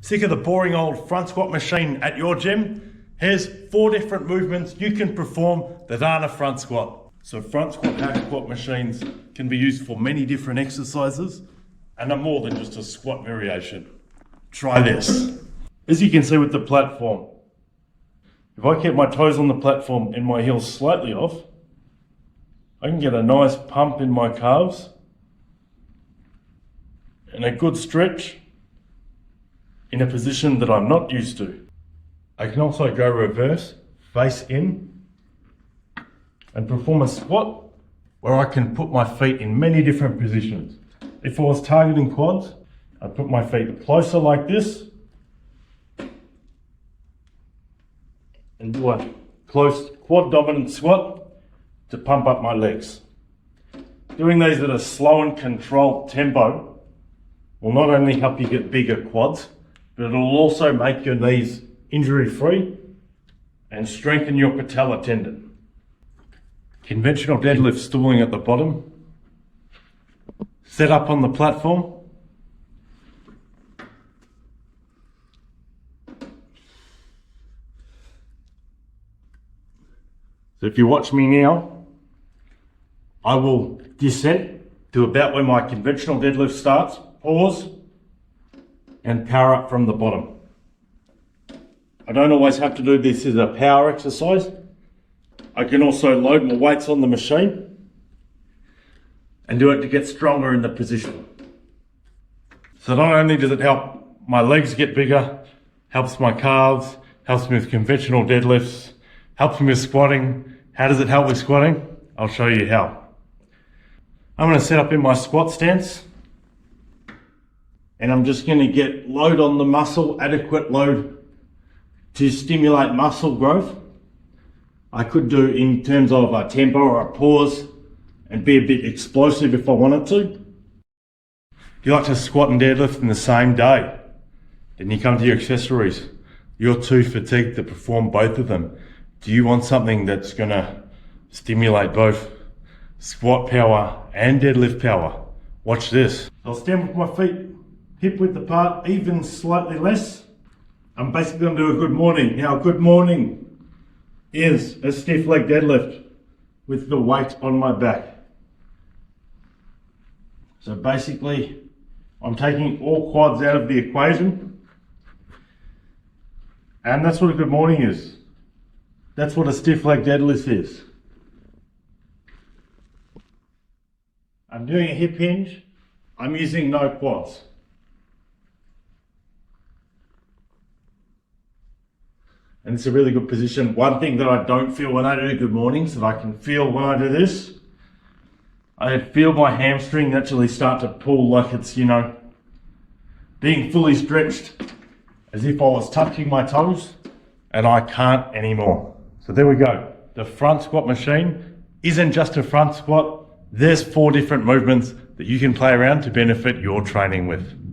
Sick of the boring old front squat machine at your gym? Here's 4 different movements you can perform that aren't a front squat. So front squat and squat machines can be used for many different exercises and are more than just a squat variation. Try this. As you can see with the platform, if I keep my toes on the platform and my heels slightly off, I can get a nice pump in my calves and a good stretch in a position that I'm not used to. I can also go reverse, face in, and perform a squat where I can put my feet in many different positions. If I was targeting quads, I'd put my feet closer like this and do a close quad dominant squat to pump up my legs. Doing these at a slow and controlled tempo will not only help you get bigger quads, but it'll also make your knees injury-free and strengthen your patella tendon. Conventional deadlift stooling at the bottom. Set up on the platform. So if you watch me now, I will descend to about where my conventional deadlift starts, pause, and power up from the bottom. I don't always have to do this as a power exercise. I can also load my weights on the machine and do it to get stronger in the position. So not only does it help my legs get bigger, helps my calves, helps me with conventional deadlifts, helps me with squatting. How does it help with squatting? I'll show you how. I'm going to set up in my squat stance. And I'm just going to get load on the muscle, adequate load to stimulate muscle growth. I could do in terms of a tempo or a pause and be a bit explosive if I wanted to. If you like to squat and deadlift in the same day, then you come to your accessories. You're too fatigued to perform both of them. Do you want something that's going to stimulate both squat power and deadlift power? Watch this. I'll stand with my feet hip width apart, even slightly less. I'm basically going to do a good morning. Now, a good morning is a stiff leg deadlift with the weight on my back. So basically, I'm taking all quads out of the equation. And that's what a good morning is. That's what a stiff leg deadlift is. I'm doing a hip hinge. I'm using no quads. And it's a really good position. One thing that I don't feel when I do good mornings that I can feel when I do this, I feel my hamstring actually start to pull like it's, being fully stretched as if I was touching my toes, and I can't anymore. So there we go. The front squat machine isn't just a front squat. There's 4 different movements that you can play around to benefit your training with.